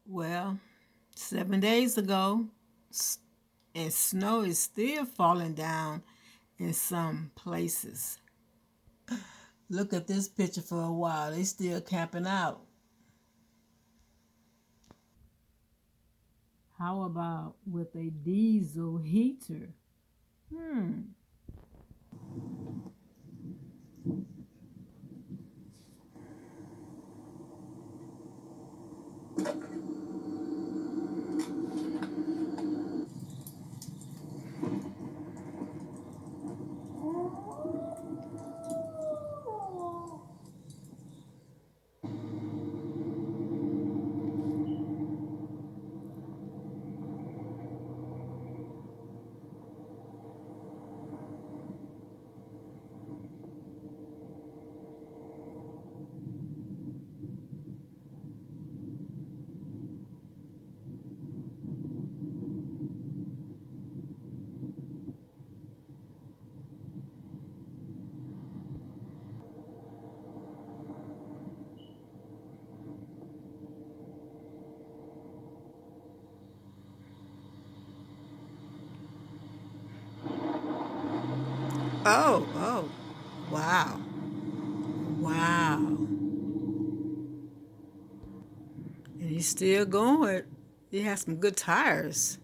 Well, 7 days ago, s- and snow is still falling down in some places. Look at this picture for a while. They still camping out. How about with a diesel heater? Hmm. Oh, wow. Wow. And he's still going. He has some good tires.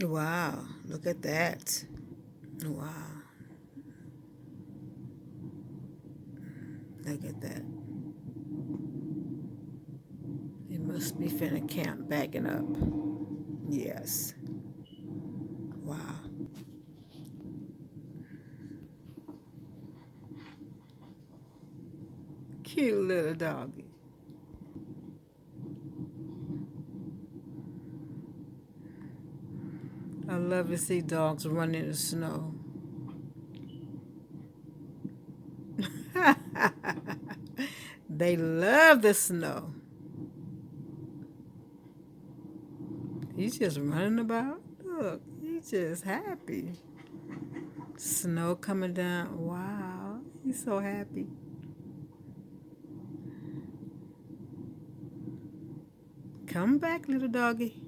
Wow. Look at that. Wow. Look at that. He must be finna camp backing up. Yes. Wow. Cute little doggy. I love to see dogs run in the snow. They love the snow. He's just running about. Look, he's just happy. Snow coming down. Wow. He's so happy. Come back, little doggy.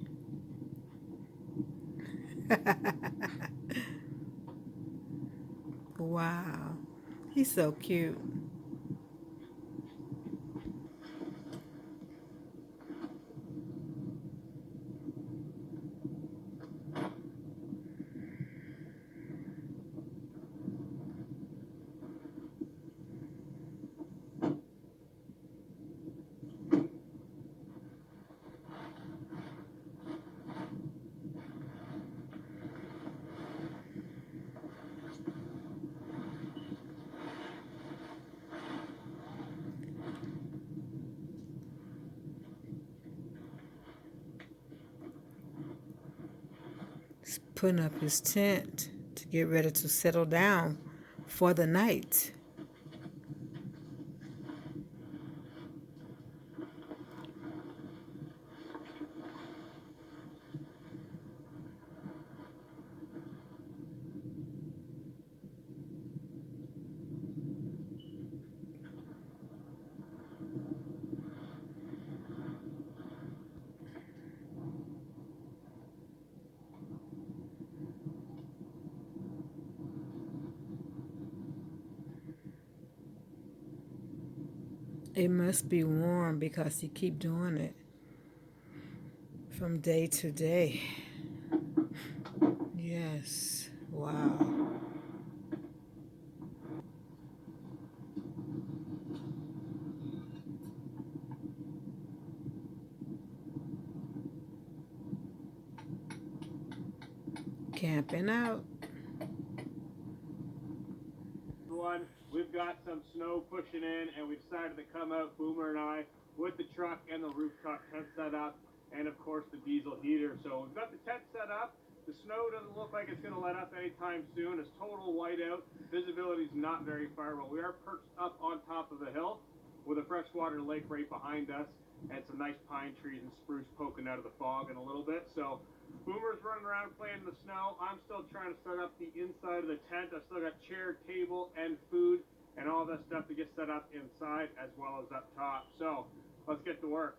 Wow. He's so cute. He's putting up his tent to get ready to settle down for the night. It must be warm because he keep doing it from day to day. Yes. Wow. Camping out. One, we've got some snow pushing in, and we decided to come out, Boomer and I, with the truck and the rooftop tent set up, and of course the diesel heater. So we've got the tent set up. The snow doesn't look like it's going to let up anytime soon. It's total whiteout. Visibility is not very far, but we are perched up on top of a hill with a freshwater lake right behind us and some nice pine trees and spruce poking out of the fog in a little bit. So Boomer's running around playing in the snow. I'm still trying to set up the inside of the tent. I still got chair, table, and food, and all that stuff to get set up inside as well as up top. So let's get to work.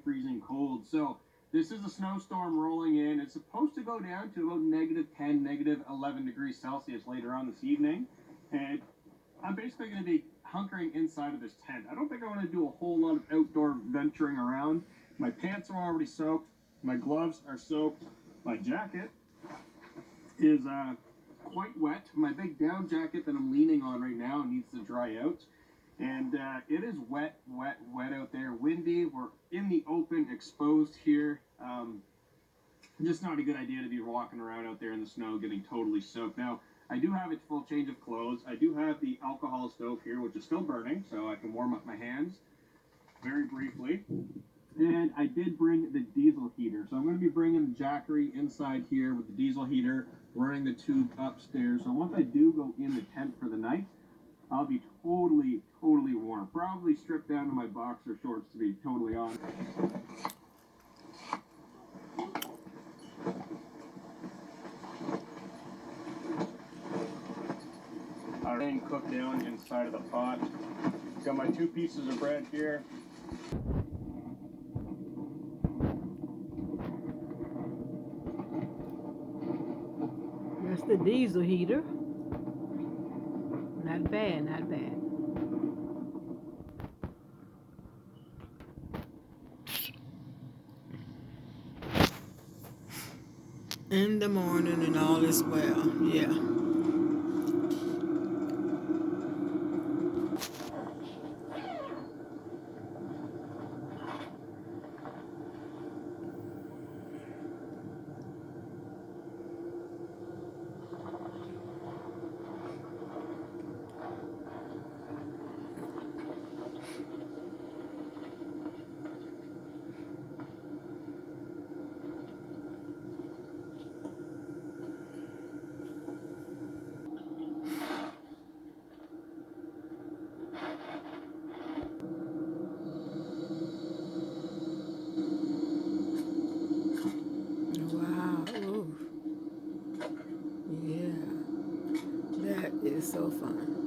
Freezing cold. So this is a snowstorm rolling in. It's supposed to go down to about -10, -11 degrees Celsius later on this evening. And I'm basically going to be hunkering inside of this tent. I don't think I want to do a whole lot of outdoor venturing around. My pants are already soaked. My gloves are soaked. My jacket is quite wet. My big down jacket that I'm leaning on right now needs to dry out. And it is wet, wet, wet out there. Windy. We're in the open, exposed here. Just not a good idea to be walking around out there in the snow getting totally soaked. Now, I do have a full change of clothes. I do have the alcohol stove here, which is still burning, so I can warm up my hands very briefly. And I did bring the diesel heater. So I'm going to be bringing the Jackery inside here with the diesel heater, running the tube upstairs. So once I do go in the tent for the night, I'll be totally, totally warm. Probably stripped down to my boxer shorts, to be totally honest. Everything cooked down inside of the pot. Got my 2 pieces of bread here. That's the diesel heater. Not bad, not bad. In the morning and all is well, yeah. Wow, ooh. Yeah, that is so fun.